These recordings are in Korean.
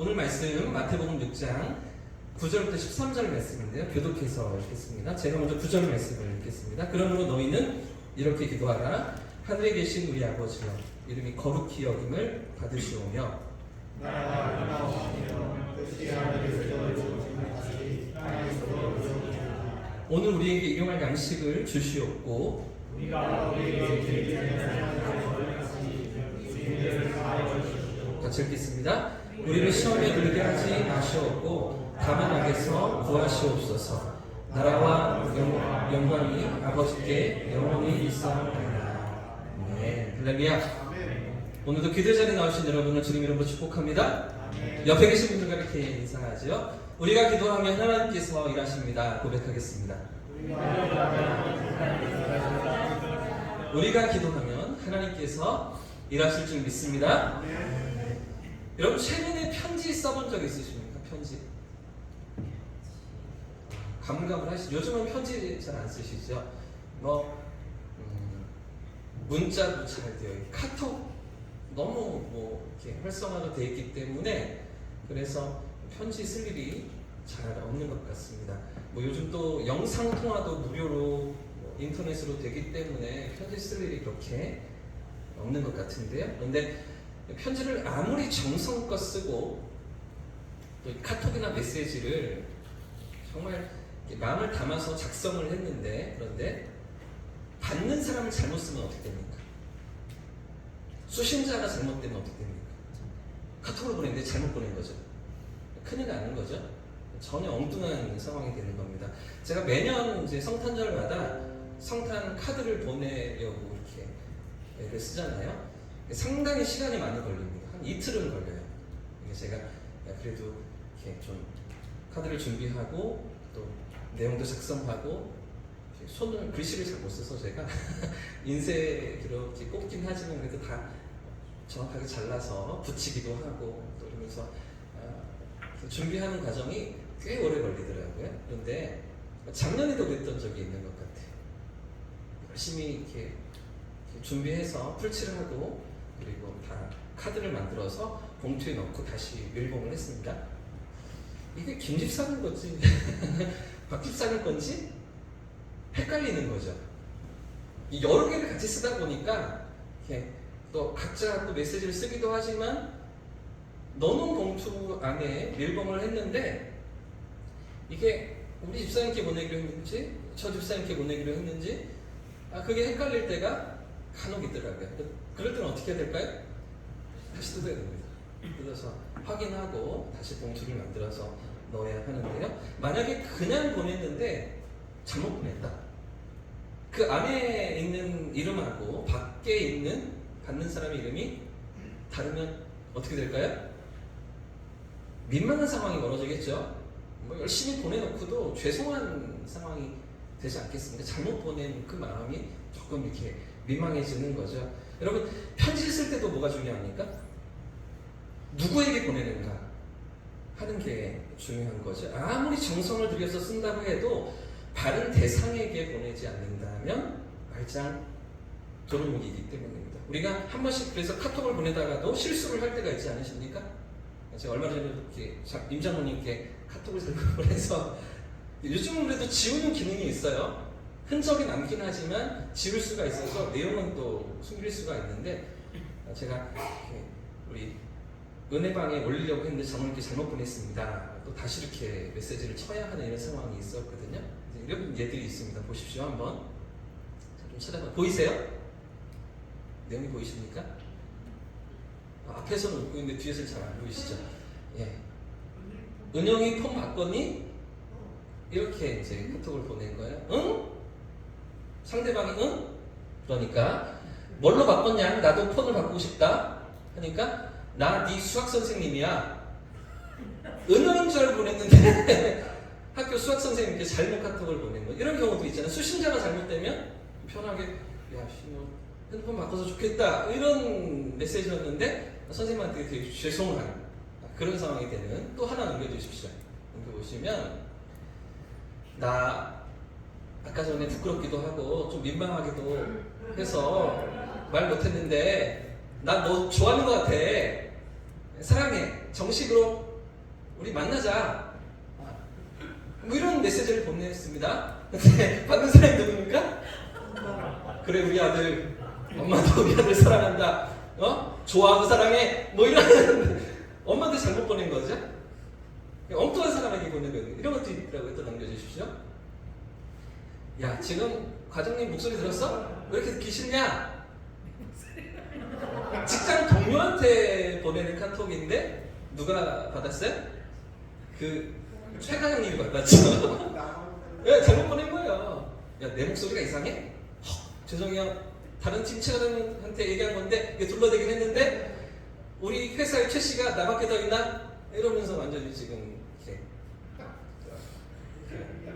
오늘 말씀 마태복음 6장 9절부터 13절 말씀인데요. 교독해서 읽겠습니다. 제가 먼저 9절 말씀을 읽겠습니다. 그러므로 너희는 이렇게 기도하라. 하늘에 계신 우리 아버지여, 이름이 거룩히 여김을 받으시오며 오늘 우리에게 일용할 양식을 주시옵고 같이 읽겠습니다. 우리를 시험에 들게 하지 마시옵고 다만 악에서 구하시옵소서. 나라와 영광이 아버지께 영원히 있사옵나이다. 네, 할렐루야. 오늘도 기도 자리에 나오신 여러분을 주님 이름으로 축복합니다. 옆에 계신 분들과 이렇게 인사하죠. 우리가 기도하면 하나님께서 일하십니다. 고백하겠습니다. 우리가 기도하면 하나님께서 일하실 줄 믿습니다. 여러분 최근에 편지 써본 적 있으십니까? 편지 가물가물하시죠? 요즘은 편지 잘 안 쓰시죠? 문자도 잘 되어 있고 카톡 너무 이렇게 활성화가 되어 있기 때문에 그래서 편지 쓸 일이 잘 없는 것 같습니다. 요즘 또 영상 통화도 무료로 인터넷으로 되기 때문에 편지 쓸 일이 그렇게 없는 것 같은데요. 그런데 편지를 아무리 정성껏 쓰고 또 카톡이나 메시지를 정말 마음을 담아서 작성을 했는데 그런데 받는 사람을 잘못 쓰면 어떻게 됩니까? 수신자가 잘못되면 어떻게 됩니까? 카톡을 보냈는데 잘못 보낸 거죠. 큰일 나는 거죠. 전혀 엉뚱한 상황이 되는 겁니다. 제가 매년 이제 성탄절마다 성탄 카드를 보내려고 이렇게 쓰잖아요. 상당히 시간이 많이 걸립니다. 한 이틀은 걸려요. 제가 그래도 이렇게 좀 카드를 준비하고 또 내용도 작성하고 손을 글씨를 잘 못 써서 제가 인쇄 이렇게 꼽긴 하지만 그래도 다 정확하게 잘라서 붙이기도 하고 또 이러면서 준비하는 과정이 꽤 오래 걸리더라고요. 그런데 작년에도 그랬던 적이 있는 것 같아요. 열심히 이렇게 준비해서 풀칠을 하고 그리고 다 카드를 만들어서 봉투에 넣고 다시 밀봉을 했습니다. 이게 김집 사는 건지 박집 사는 건지 헷갈리는 거죠. 이 여러 개를 같이 쓰다 보니까 이렇게 또 각자 또 메시지를 쓰기도 하지만 넣어놓은 봉투 안에 밀봉을 했는데 이게 우리 집사님께 보내기로 했는지 저 집사님께 보내기로 했는지 그게 헷갈릴 때가 간혹 있더라고요. 그럴 때는 어떻게 해야 될까요? 다시 뜯어야 됩니다. 뜯어서 확인하고 다시 봉투를 만들어서 넣어야 하는데요. 만약에 그냥 보냈는데 잘못 보냈다. 그 안에 있는 이름하고 밖에 있는 받는 사람의 이름이 다르면 어떻게 될까요? 민망한 상황이 벌어지겠죠. 열심히 보내놓고도 죄송한 상황이 되지 않겠습니까? 잘못 보낸 그 마음이 조금 이렇게 민망해지는 거죠. 여러분 편지를 쓸 때도 뭐가 중요합니까? 누구에게 보내는가 하는 게 중요한 거죠. 아무리 정성을 들여서 쓴다고 해도 바른 대상에게 보내지 않는다면 말짱 도루묵이기 때문입니다. 우리가 한 번씩 그래서 카톡을 보내다가도 실수를 할 때가 있지 않으십니까? 제가 얼마 전에 이렇게 임 장모님께 카톡을 보내서 요즘은 그래도 지우는 기능이 있어요. 흔적이 남긴 하지만 지울 수가 있어서 내용은 또 숨길 수가 있는데 제가 우리 은혜방에 올리려고 했는데 장모님께 잘못 보냈습니다. 또 다시 이렇게 메시지를 쳐야 하는 이런 상황이 있었거든요. 이런 예들이 있습니다. 보십시오. 한번 좀 찾아봐. 보이세요? 내용이 보이십니까? 앞에서는 웃고 있는데 뒤에서는 잘 안 보이시죠? 예. 은영이 폰 바꿨니? 이렇게 이제 카톡을 보낸 거예요. 응? 상대방이 응? 그러니까 뭘로 바꿨냐? 나도 폰을 바꾸고 싶다. 하니까 나 네 수학 선생님이야. 은영인 줄 알고 보냈는데 학교 수학 선생님께 잘못 카톡을 보낸 거. 이런 경우도 있잖아요. 수신자가 잘못되면 편하게 야, 핸드폰 바꿔서 좋겠다. 이런 메시지였는데 선생님한테 되게 죄송한 그런 상황이 되는. 또 하나 넘겨주십시오. 넘겨보시면 나 아까 전에 부끄럽기도 하고 좀 민망하기도 해서 말 못했는데 나 너 좋아하는 것 같아. 사랑해. 정식으로 우리 만나자. 뭐 이런 메시지를 보냈습니다. 근데 받는 사람이 누굽니까? 그래 우리 아들, 엄마도 우리 아들 사랑한다. 좋아하고 사랑해. 뭐 이런 엄마도 잘못 보낸 거죠. 엉뚱한 사람에게 보낸 거예요. 이런 것도 있더라고요. 또 남겨주십시오. 야 지금 과장님 목소리 들었어? 왜 이렇게 듣기 싫냐? 직장 동료한테 보내는 카톡인데 누가 받았어요? 그 최 과장님이 받았죠. 네, 잘못 보낸 거예요. 야 내 목소리가 이상해? 죄송해요. 다른 팀 최 과장님한테 얘기한 건데 이게 둘러대긴 했는데 우리 회사의 최 씨가 나밖에 더 있나? 이러면서 완전히 지금 이렇게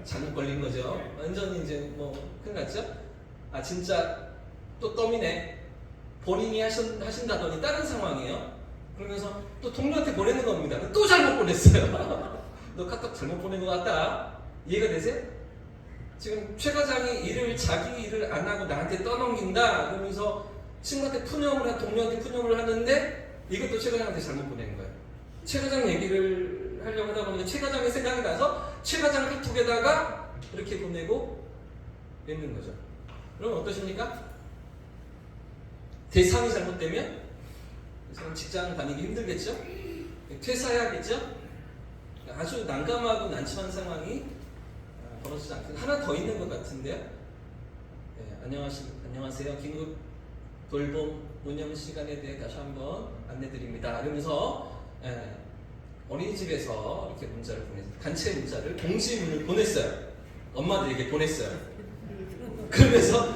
잘못 걸린 거죠. 완전히 이제 뭐 큰일 났죠? 아 진짜 또 껌이네. 본인이 하신다더니 다른 상황이에요. 그러면서 또 동료한테 보내는 겁니다. 또 잘못 보냈어요. 너 카톡 잘못 보낸 것 같다. 이해가 되세요? 지금 최 과장이 자기 일을 안 하고 나한테 떠넘긴다. 그러면서 친구한테 동료한테 푸념을 하는데 이것도 최 과장한테 잘못 보낸 거예요. 최 과장 얘기를 하려고 하다 보니까 최 과장의 생각이 나서 최 과장 카톡에다가 이렇게 보내고 있는 거죠. 그럼 어떠십니까? 대상이 잘못되면 직장 다니기 힘들겠죠? 퇴사해야겠죠? 아주 난감하고 난처한 상황이 벌어지지 않겠죠? 하나 더 있는 것 같은데요. 안녕하세요. 긴급 돌봄 운영 시간에 대해 다시 한번 안내드립니다. 이러면서 어린이집에서 이렇게 문자를 보냈어요. 단체 문자를 공지문을 보냈어요. 엄마들에게 보냈어요. 그러면서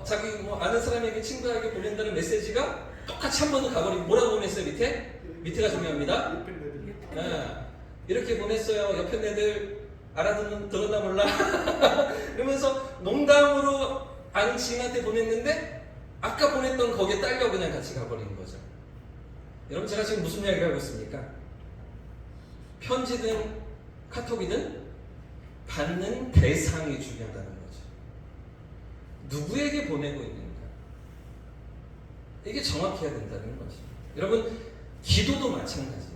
자기 뭐 아는 사람에게 친구에게 보낸다는 메시지가 똑같이 한 번 더 가버리고 뭐라고 보냈어요? 밑에가 중요합니다. 이렇게 보냈어요. 옆에 애들 들었나 몰라. 그러면서 농담으로 아는 지인한테 보냈는데 아까 보냈던 거기에 딸려 그냥 같이 가버리는 거죠. 여러분 제가 지금 무슨 이야기를 하고 있습니까? 편지든 카톡이든 받는 대상이 중요하다는 거죠. 누구에게 보내고 있는가? 이게 정확해야 된다는 거죠. 여러분 기도도 마찬가지입니다.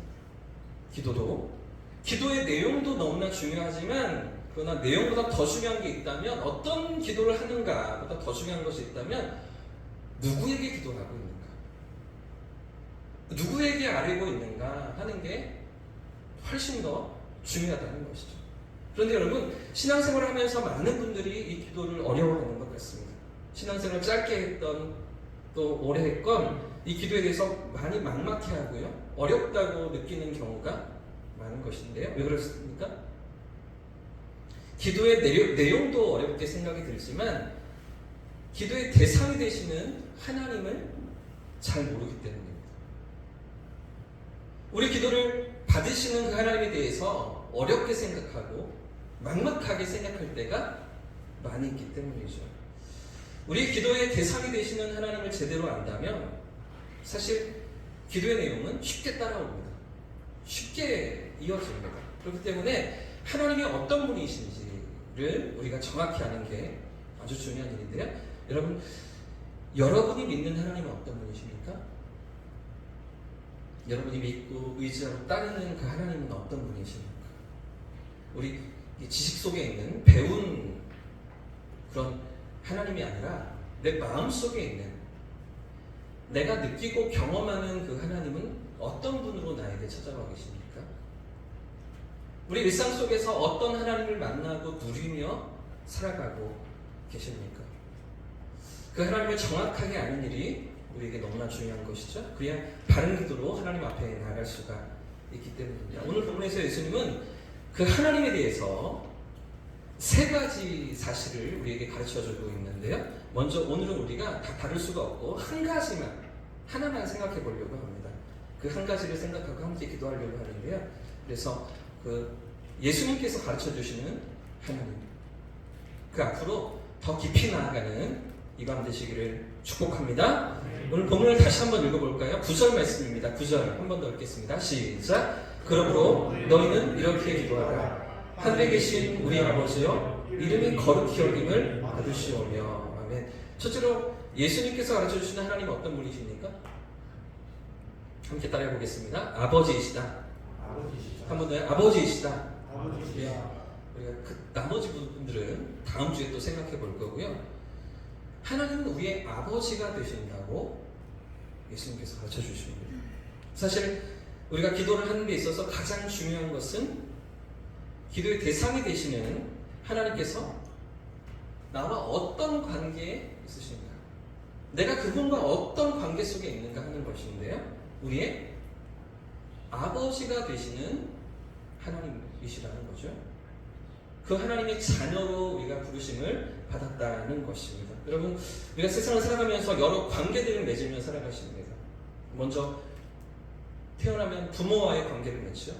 기도의 내용도 너무나 중요하지만 그러나 내용보다 더 중요한 게 있다면 어떤 기도를 하는가보다 더 중요한 것이 있다면 누구에게 기도를 하고 있는가? 누구에게 아뢰고 있는가 하는 게 훨씬 더 중요하다는 것이죠. 그런데 여러분 신앙생활을 하면서 많은 분들이 이 기도를 어려워하는 것 같습니다. 신앙생활을 짧게 했던 또 오래 했건 이 기도에 대해서 많이 막막해하고요. 어렵다고 느끼는 경우가 많은 것인데요. 왜 그렇습니까? 기도의 내용도 어렵게 생각이 들지만 기도의 대상이 되시는 하나님을 잘 모르기 때문입니다. 우리 기도를 받으시는 그 하나님에 대해서 어렵게 생각하고 막막하게 생각할 때가 많이 있기 때문이죠. 우리 기도의 대상이 되시는 하나님을 제대로 안다면 사실 기도의 내용은 쉽게 따라옵니다. 쉽게 이어집니다. 그렇기 때문에 하나님이 어떤 분이신지를 우리가 정확히 아는 게 아주 중요한 일인데요. 여러분, 여러분이 믿는 하나님은 어떤 분이십니까? 여러분이 믿고 의지하고 따르는 그 하나님은 어떤 분이십니까? 우리 지식 속에 있는 배운 그런 하나님이 아니라 내 마음 속에 있는 내가 느끼고 경험하는 그 하나님은 어떤 분으로 나에게 찾아와 계십니까? 우리 일상 속에서 어떤 하나님을 만나고 누리며 살아가고 계십니까? 그 하나님을 정확하게 아는 일이 우리에게 너무나 중요한 것이죠. 그래야 바른 기도로 하나님 앞에 나아갈 수가 있기 때문입니다. 오늘 본문에서 예수님은 그 하나님에 대해서 세 가지 사실을 우리에게 가르쳐주고 있는데요. 먼저 오늘은 우리가 다 다룰 수가 없고 하나만 생각해 보려고 합니다. 그 한 가지를 생각하고 함께 기도하려고 하는데요. 그래서 그 예수님께서 가르쳐주시는 하나님, 그 앞으로 더 깊이 나아가는 이 밤 되시기를 축복합니다. 오늘 본문을 다시 한번 읽어볼까요? 9절 말씀입니다. 9절 한 번 더 읽겠습니다. 시작. 그러므로 너희는 이렇게 기도하라. 하늘에 계신 우리 아버지여, 이름이 거룩히 여김을 받으시오며. 아멘. 첫째로 예수님께서 가르쳐주시는 하나님은 어떤 분이십니까? 함께 따라해 보겠습니다. 아버지이시다. 아버지시다. 한 번 더요. 아버지이시다. 아버지시다. 예. 우리가 그 나머지 부분들은 다음 주에 또 생각해 볼 거고요. 하나님은 우리의 아버지가 되신다고 예수님께서 가르쳐 주십니다. 사실 우리가 기도를 하는 데 있어서 가장 중요한 것은 기도의 대상이 되시는 하나님께서 나와 어떤 관계에 있으신가, 내가 그분과 어떤 관계 속에 있는가 하는 것인데요. 우리의 아버지가 되시는 하나님이시라는 거죠. 그 하나님의 자녀로 우리가 부르심을 받았다는 것입니다. 여러분, 우리가 세상을 살아가면서 여러 관계들을 맺으며 살아가십니다. 먼저 태어나면 부모와의 관계를 맺죠.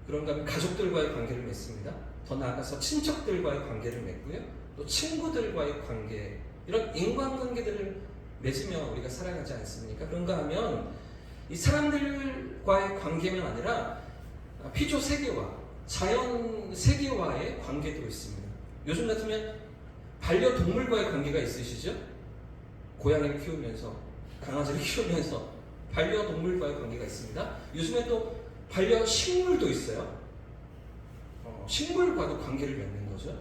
그런가 하면 가족들과의 관계를 맺습니다. 더 나아가서 친척들과의 관계를 맺고요. 또 친구들과의 관계, 이런 인간관계들을 맺으며 우리가 살아가지 않습니까? 그런가 하면 이 사람들과의 관계만 아니라 피조 세계와 자연 세계와의 관계도 있습니다. 요즘 같으면 반려동물과의 관계가 있으시죠? 고양이를 키우면서, 강아지를 키우면서 반려동물과의 관계가 있습니다. 요즘에 또 반려식물도 있어요. 식물과도 관계를 맺는 거죠.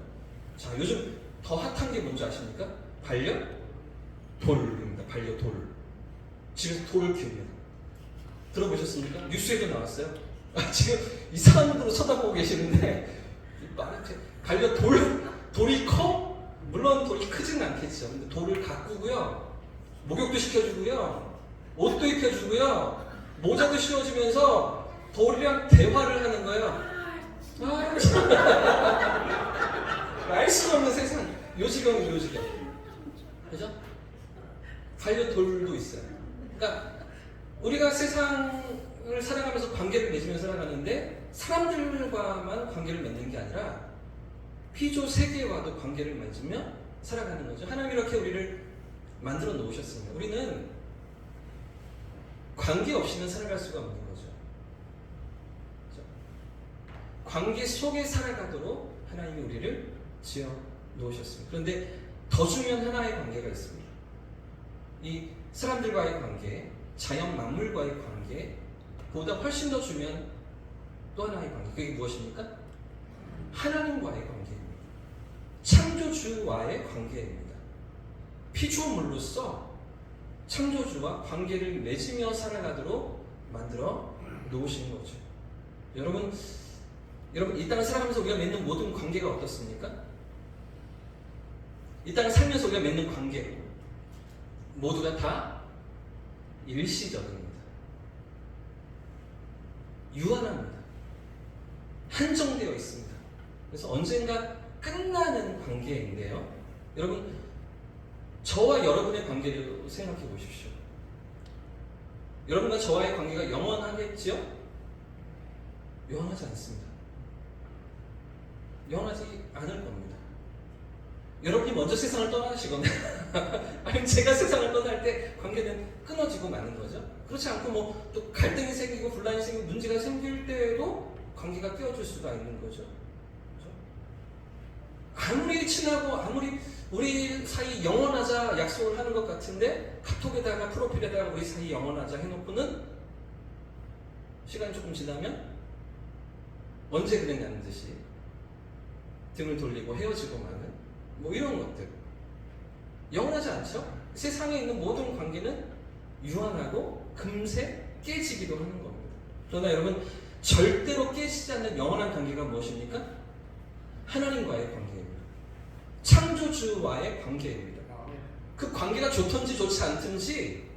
자, 요즘 더 핫한 게 뭔지 아십니까? 반려돌입니다. 반려돌. 집에서 돌을 키웁니다. 들어보셨습니까? 뉴스에도 나왔어요. 지금 이상한 눈으로 쳐다보고 계시는데 돌이 커? 물론 돌이 크지는 않겠죠. 근데 돌을 가꾸고요, 목욕도 시켜주고요, 옷도 입혀주고요, 모자도 씌워주면서 돌이랑 대화를 하는 거예요. 알 수가 없는 세상. 요지경이 요지경. 그죠? 반려돌도 있어요. 그러니까 우리가 세상을 살아가면서 관계를 맺으며 살아가는데 사람들과만 관계를 맺는 게 아니라 피조 세계와도 관계를 맺으며 살아가는 거죠. 하나님이 이렇게 우리를 만들어 놓으셨습니다. 우리는 관계 없이는 살아갈 수가 없는 거죠. 그렇죠? 관계 속에 살아가도록 하나님이 우리를 지어 놓으셨습니다. 그런데 더 중요한 하나의 관계가 있습니다. 이 사람들과의 관계, 자연 만물과의 관계, 보다 훨씬 더 중요한 또 하나의 관계. 그게 무엇입니까? 하나님과의 관계입니다. 창조주와의 관계입니다. 피조물로서 창조주와 관계를 맺으며 살아가도록 만들어 놓으신 거죠. 여러분, 이 땅을 살아가면서 우리가 맺는 모든 관계가 어떻습니까? 이 땅을 살면서 우리가 맺는 관계 모두가 다 일시적입니다. 유한합니다. 한정되어 있습니다. 그래서 언젠가 끝나는 관계인데요. 여러분, 저와 여러분의 관계를 생각해 보십시오. 여러분과 저와의 관계가 영원하겠지요? 영원하지 않습니다. 영원하지 않을 겁니다. 여러분이 먼저 세상을 떠나시거나 아니면 제가 세상을 떠날 때 관계는 끊어지고 마는 거죠. 그렇지 않고 또 갈등이 생기고 분란이 생기고 문제가 생길 때에도 관계가 깨어질 수가 있는 거죠. 그렇죠? 아무리 친하고 아무리 우리 사이 영원하자 약속을 하는 것 같은데 카톡에다가 프로필에다가 우리 사이 영원하자 해놓고는 시간이 조금 지나면 언제 그랬냐는 듯이 등을 돌리고 헤어지고 마는 이런 것들 영원하지 않죠? 세상에 있는 모든 관계는 유한하고 금세 깨지기도 하는 겁니다. 그러나 여러분, 절대로 깨지지 않는 영원한 관계가 무엇입니까? 하나님과의 관계입니다. 창조주와의 관계입니다. 그 관계가 좋든지 좋지 않든지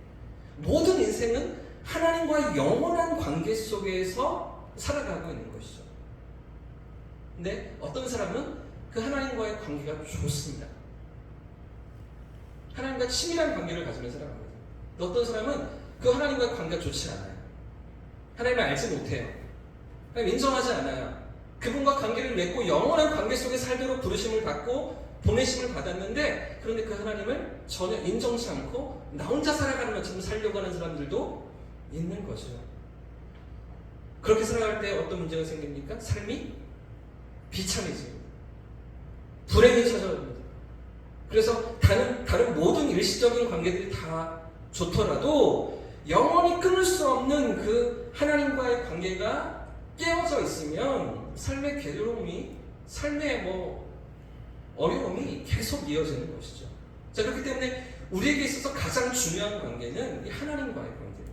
모든 인생은 하나님과의 영원한 관계 속에서 살아가고 있는 것이죠. 근데 어떤 사람은 그 하나님과의 관계가 좋습니다. 하나님과 친밀한 관계를 가지며 살아갑니다. 어떤 사람은 그 하나님과의 관계가 좋지 않아요. 하나님을 알지 못해요. 하나님 인정하지 않아요. 그분과 관계를 맺고 영원한 관계 속에 살도록 부르심을 받고 보내심을 받았는데, 그런데 그 하나님을 전혀 인정치 않고 나 혼자 살아가는 것처럼 살려고 하는 사람들도 있는 거죠. 그렇게 살아갈 때 어떤 문제가 생깁니까? 삶이 비참해집니다. 불행이 찾아옵니다. 그래서 다른 모든 일시적인 관계들이 다 좋더라도 영원히 끊을 수 없는 그 하나님과의 관계가 깨어져 있으면 삶의 괴로움이, 삶의 어려움이 계속 이어지는 것이죠. 자, 그렇기 때문에 우리에게 있어서 가장 중요한 관계는 이 하나님과의 관계입니다.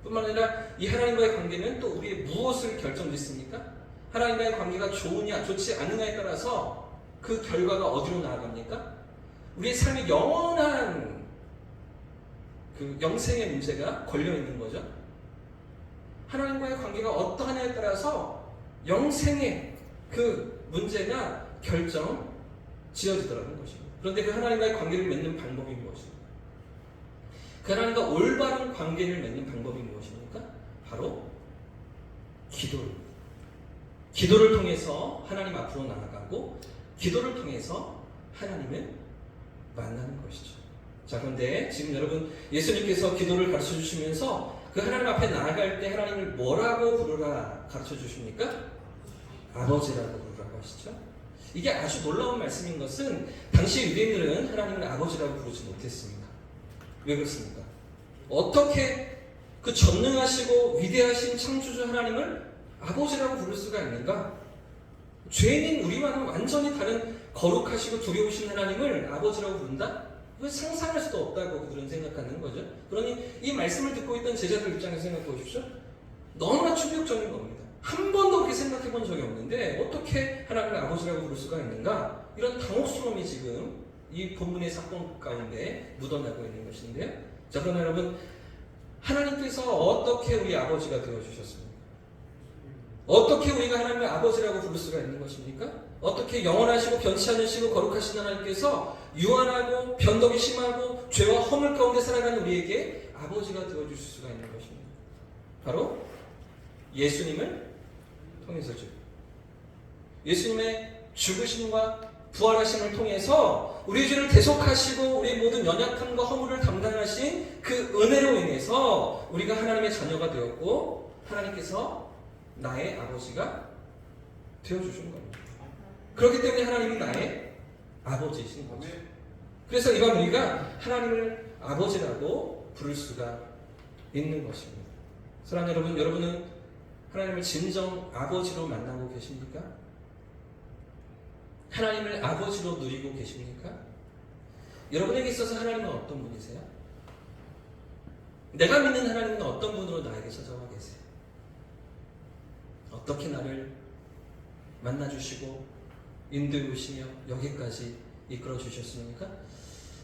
뿐만 아니라 이 하나님과의 관계는 또 우리의 무엇을 결정짓습니까? 하나님과의 관계가 좋으냐 좋지 않느냐에 따라서 그 결과가 어디로 나아갑니까? 우리의 삶의 영원한 그 영생의 문제가 걸려있는 거죠. 하나님과의 관계가 어떠하냐에 따라서 영생의 그 문제가 결정 지어지더라는 것입니다. 그런데 그 하나님과의 관계를 맺는 방법이 무엇입니까? 그 하나님과 올바른 관계를 맺는 방법이 무엇입니까? 바로 기도입니다. 기도를 통해서 하나님 앞으로 나아가고 기도를 통해서 하나님을 만나는 것이죠. 자, 그런데 지금 여러분 예수님께서 기도를 가르쳐 주시면서 그 하나님 앞에 나아갈 때 하나님을 뭐라고 부르라 가르쳐 주십니까? 아버지라고 부르라고 하시죠. 이게 아주 놀라운 말씀인 것은 당시 유대인들은 하나님을 아버지라고 부르지 못했습니다. 왜 그렇습니까? 어떻게 그 전능하시고 위대하신 창조주 하나님을 아버지라고 부를 수가 있는가? 죄인인 우리와는 완전히 다른 거룩하시고 두려우신 하나님을 아버지라고 부른다? 왜 상상할 수도 없다고 그들은 생각하는 거죠. 그러니 이 말씀을 듣고 있던 제자들 입장에서 생각해 보십시오. 너무나 충격적인 겁니다. 한 번도 그렇게 생각해 본 적이 없는데 어떻게 하나님을 아버지라고 부를 수가 있는가? 이런 당혹스러움이 지금 이 본문의 사건 가운데 묻어나고 있는 것인데요. 자, 그러나 여러분, 하나님께서 어떻게 우리 아버지가 되어주셨습니까? 어떻게 우리가 하나님을 아버지라고 부를 수가 있는 것입니까? 어떻게 영원하시고 변치 않으시고 거룩하신 하나님께서 유한하고 변덕이 심하고 죄와 허물 가운데 살아가는 우리에게 아버지가 되어주실 수가 있는 것입니다. 바로 예수님을 통해서죠. 예수님의 죽으심과 부활하심을 통해서 우리의 죄를 대속하시고 우리의 모든 연약함과 허물을 담당하신 그 은혜로 인해서 우리가 하나님의 자녀가 되었고 하나님께서 나의 아버지가 되어주신 겁니다. 그렇기 때문에 하나님이 나의 아버지이신 거죠. 그래서 이번 우리가 하나님을 아버지라고 부를 수가 있는 것입니다. 사랑하는 여러분, 여러분은 하나님을 진정 아버지로 만나고 계십니까? 하나님을 아버지로 누리고 계십니까? 여러분에게 있어서 하나님은 어떤 분이세요? 내가 믿는 하나님은 어떤 분으로 나에게 찾아와 계세요? 어떻게 나를 만나주시고 인도해 오시며 여기까지 이끌어 주셨습니까?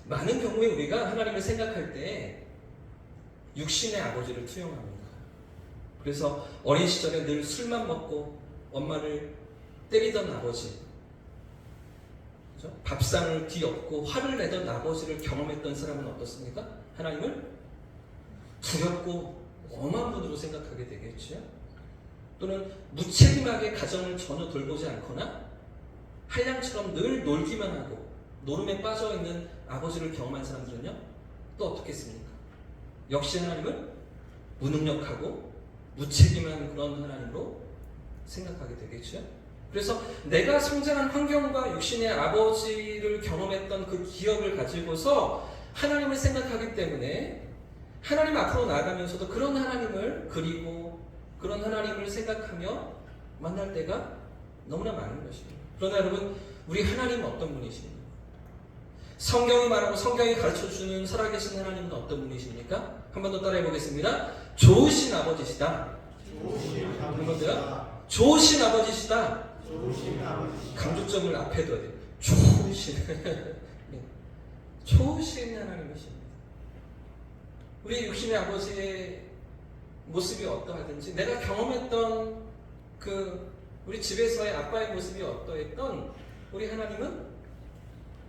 많은 경우에 우리가 하나님을 생각할 때 육신의 아버지를 투영합니다. 그래서 어린 시절에 늘 술만 먹고 엄마를 때리던 아버지, 그렇죠? 밥상을 뒤엎고 화를 내던 아버지를 경험했던 사람은 어떻습니까? 하나님을 두렵고 엄한 분으로 생각하게 되겠죠. 또는 무책임하게 가정을 전혀 돌보지 않거나 한량처럼 늘 놀기만 하고 노름에 빠져있는 아버지를 경험한 사람들은요, 또 어떻겠습니까? 역시 하나님을 무능력하고 무책임한 그런 하나님으로 생각하게 되겠죠. 그래서 내가 성장한 환경과 육신의 아버지를 경험했던 그 기억을 가지고서 하나님을 생각하기 때문에 하나님 앞으로 나아가면서도 그런 하나님을 그리고 그런 하나님을 생각하며 만날 때가 너무나 많은 것입니다. 그러나 여러분, 우리 하나님은 어떤 분이십니까? 성경이 말하고 성경이 가르쳐주는 살아계신 하나님은 어떤 분이십니까? 한 번 더 따라해 보겠습니다. 좋으신 아버지시다. 한 번 더요. 좋으신 아버지시다. 강조점을 앞에 둬야 돼요. 좋으신 좋으신 하나님이십니다. 우리 육신의 아버지의 모습이 어떠하든지 내가 경험했던 그 우리 집에서의 아빠의 모습이 어떠했던 우리 하나님은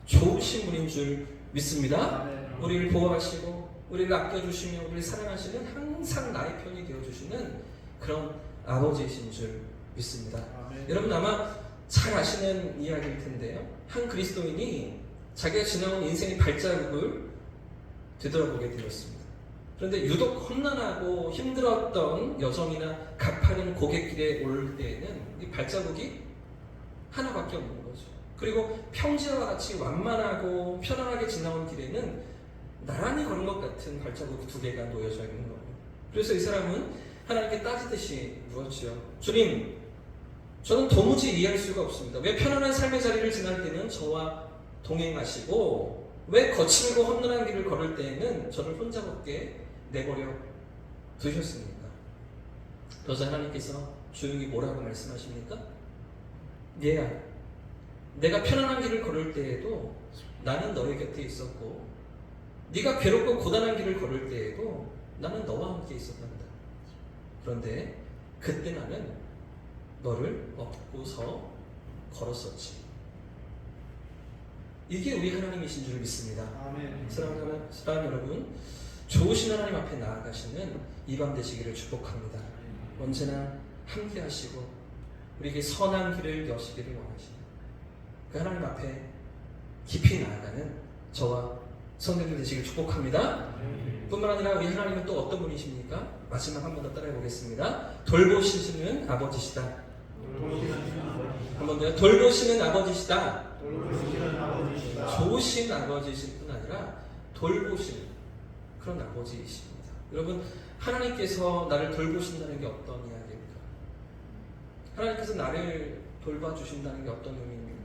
좋으신 분인 줄 믿습니다. 우리를 보호하시고 우리를 아껴주시며 우리를 사랑하시는 항상 나의 편이 되어주시는 그런 아버지이신 줄 믿습니다. 여러분 아마 잘 아시는 이야기일 텐데요. 한 그리스도인이 자기가 지나온 인생의 발자국을 되돌아보게 되었습니다. 그런데 유독 험난하고 힘들었던 여정이나 가파른 고갯길에 올 때에는 이 발자국이 하나밖에 없는 거죠. 그리고 평지와 같이 완만하고 편안하게 지나온 길에는 나란히 걸은 것 같은 발자국 두 개가 놓여져 있는 거예요. 그래서 이 사람은 하나님께 따지듯이 물었지요. 주님, 저는 도무지 이해할 수가 없습니다. 왜 편안한 삶의 자리를 지날 때는 저와 동행하시고 왜 거칠고 험난한 길을 걸을 때에는 저를 혼자 걷게 내버려 두셨습니까? 그러자 하나님께서 조용히 뭐라고 말씀하십니까? 얘야, 내가 편안한 길을 걸을 때에도 나는 너의 곁에 있었고 네가 괴롭고 고단한 길을 걸을 때에도 나는 너와 함께 있었단다. 그런데 그때 나는 너를 업고서 걸었었지. 이게 우리 하나님이신 줄 믿습니다. 아멘. 사랑하는 여러분, 좋으신 하나님 앞에 나아가시는 이 밤 되시기를 축복합니다. 언제나 함께 하시고 우리에게 선한 길을 여시기를 원하시는 그 하나님 앞에 깊이 나아가는 저와 성도들 되시길 축복합니다. 뿐만 아니라 우리 하나님은 또 어떤 분이십니까? 마지막 한 번 더 따라해 보겠습니다. 돌보시는 아버지시다. 한 번 더요. 돌보시는 아버지시다. 좋으신 아버지실 뿐 아니라 돌보시는 그런 아버지이십니다. 여러분, 하나님께서 나를 돌보신다는 게 어떤 이야기입니까? 하나님께서 나를 돌봐주신다는 게 어떤 의미입니까?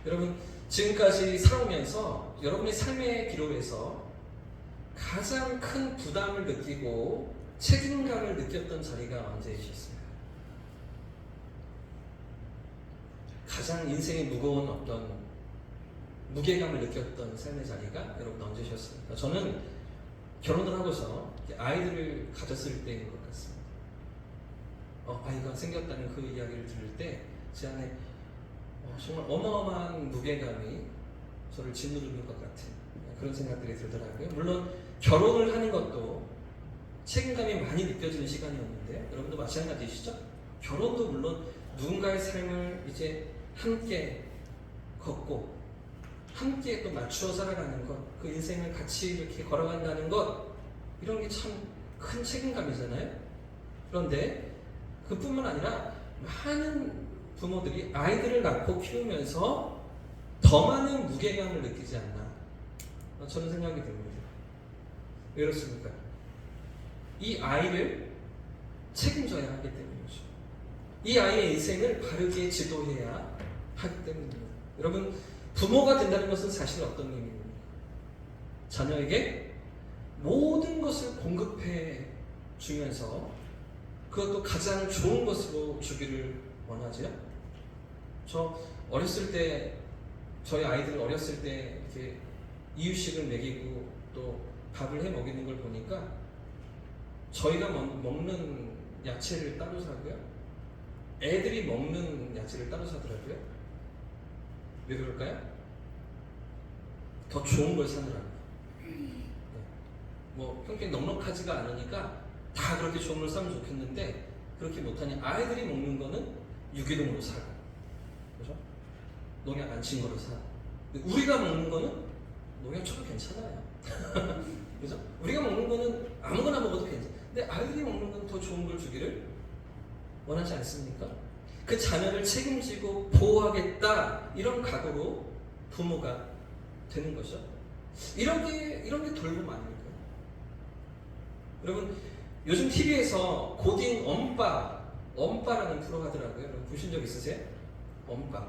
여러분, 지금까지 살아오면서 여러분의 삶의 기로에서 가장 큰 부담을 느끼고 책임감을 느꼈던 자리가 언제이셨습니까? 가장 인생이 무거운 어떤 무게감을 느꼈던 삶의 자리가 여러분 언제셨습니까? 저는 결혼을 하고서 아이들을 가졌을 때인 것 같습니다. 아이가 생겼다는 그 이야기를 들을 때 제 안에 정말 어마어마한 무게감이 저를 짓누르는 것 같은 그런 생각들이 들더라고요. 물론 결혼을 하는 것도 책임감이 많이 느껴지는 시간이었는데 여러분도 마찬가지시죠? 결혼도 물론 누군가의 삶을 이제 함께 걷고 함께 또 맞추어 살아가는 것, 그 인생을 같이 이렇게 걸어간다는 것, 이런 게 참 큰 책임감이잖아요. 그런데 그뿐만 아니라 많은 부모들이 아이들을 낳고 키우면서 더 많은 무게감을 느끼지 않나 저는 생각이 듭니다. 왜 그렇습니까? 이 아이를 책임져야 하기 때문이죠. 이 아이의 인생을 바르게 지도해야 하기 때문입니다. 여러분, 부모가 된다는 것은 사실 어떤 의미입니까? 자녀에게 모든 것을 공급해 주면서 그것도 가장 좋은 것으로 주기를 원하죠. 저 어렸을 때 저희 아이들 어렸을 때 이렇게 이유식을 먹이고 또 밥을 해 먹이는 걸 보니까 저희가 먹는 야채를 따로 사고요. 애들이 먹는 야채를 따로 사더라고요. 왜 그럴까요? 더 좋은 걸 사느라고. 뭐 평균 넉넉하지가 않으니까 다 그렇게 좋은 걸 사면 좋겠는데 그렇게 못하니 아이들이 먹는 거는 유기농으로 사고, 그죠? 농약 안 친 거로 사. 우리가 먹는 거는 농약 쳐도 괜찮아요. 그죠? 우리가 먹는 거는 아무거나 먹어도 괜찮아. 근데 아이들이 먹는 건 더 좋은 걸 주기를 원하지 않습니까? 그 자녀를 책임지고 보호하겠다 이런 각오로 부모가 되는 거죠. 이런 게 돌봄 아닙니까? 여러분, 요즘 TV에서 고딩 엄빠라는 프로 하더라고요. 여러분 보신 적 있으세요? 엄빠,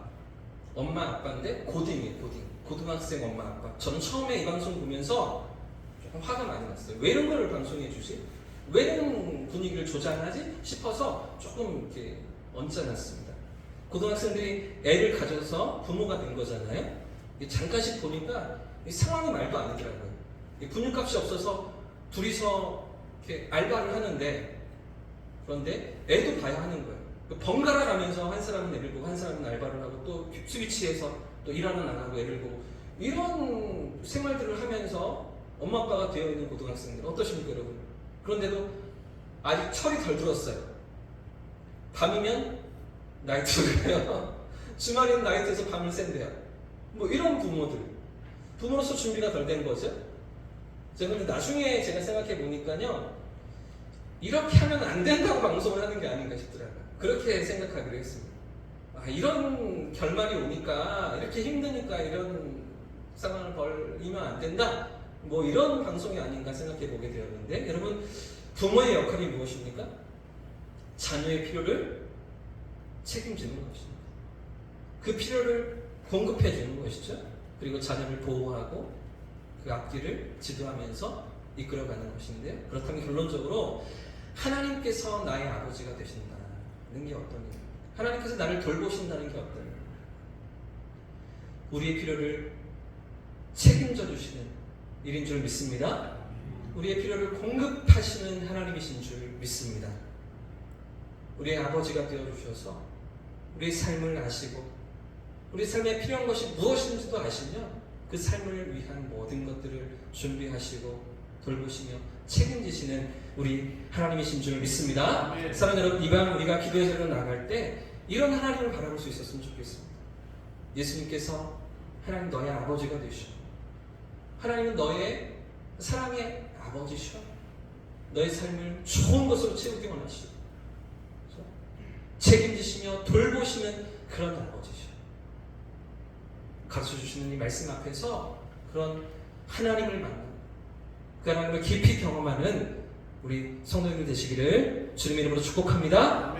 엄마 아빠인데 고딩이에요. 고등학생 엄마 아빠. 저는 처음에 이 방송 보면서 조금 화가 많이 났어요. 왜 이런 걸 방송해 주지? 왜 이런 분위기를 조장하지? 싶어서 조금 이렇게 언짢았습니다. 고등학생들이 애를 가져서 부모가 된 거잖아요. 잠깐씩 보니까 상황이 말도 안 되더라고요. 분유값이 없어서 둘이서 이렇게 알바를 하는데, 그런데 애도 봐야 하는 거예요. 번갈아 가면서 한 사람은 애를 보고 한 사람은 알바를 하고 또 스위치에서 또 일하러 나가고 애를 보고 이런 생활들을 하면서 엄마 아빠가 되어 있는 고등학생들 어떠십니까, 여러분? 그런데도 아직 철이 덜 들었어요. 밤이면 나이트를 해요. 주말에는 나이트에서 밤을 샌대요. 뭐 이런 부모로서 준비가 덜 된 거죠. 근데 나중에 제가 생각해 보니까요, 이렇게 하면 안 된다고 방송을 하는 게 아닌가 싶더라고요. 그렇게 생각하기로 했습니다. 이런 결말이 오니까, 이렇게 힘드니까 이런 상황을 벌이면 안 된다. 뭐 이런 방송이 아닌가 생각해 보게 되었는데, 여러분, 부모의 역할이 무엇입니까? 자녀의 필요를 책임지는 것입니다. 그 필요를 공급해 주는 것이죠. 그리고 자녀를 보호하고 그 앞길을 지도하면서 이끌어가는 것인데요. 그렇다면 결론적으로 하나님께서 나의 아버지가 되신다는 게 어떤 일입니까? 하나님께서 나를 돌보신다는 게 어떤 일입니까? 우리의 필요를 책임져 주시는 일인 줄 믿습니다. 우리의 필요를 공급하시는 하나님이신 줄 믿습니다. 우리의 아버지가 되어주셔서 우리의 삶을 아시고 우리 삶에 필요한 것이 무엇인지도 아시며 그 삶을 위한 모든 것들을 준비하시고 돌보시며 책임지시는 우리 하나님이신 줄 믿습니다. 네. 사랑하는 여러분, 이방 우리가 기도의 자리로 나갈 때 이런 하나님을 바라볼 수 있었으면 좋겠습니다. 예수님께서 하나님 너의 아버지가 되시오. 하나님은 너의 사랑의 아버지시오. 너의 삶을 좋은 것으로 채우기 원하시오. 책임지시며 돌보시는 그런 아버지시오. 가르쳐주시는 이 말씀 앞에서 그런 하나님을 만나는, 그 하나님을 깊이 경험하는 우리 성도님들 되시기를 주님 이름으로 축복합니다.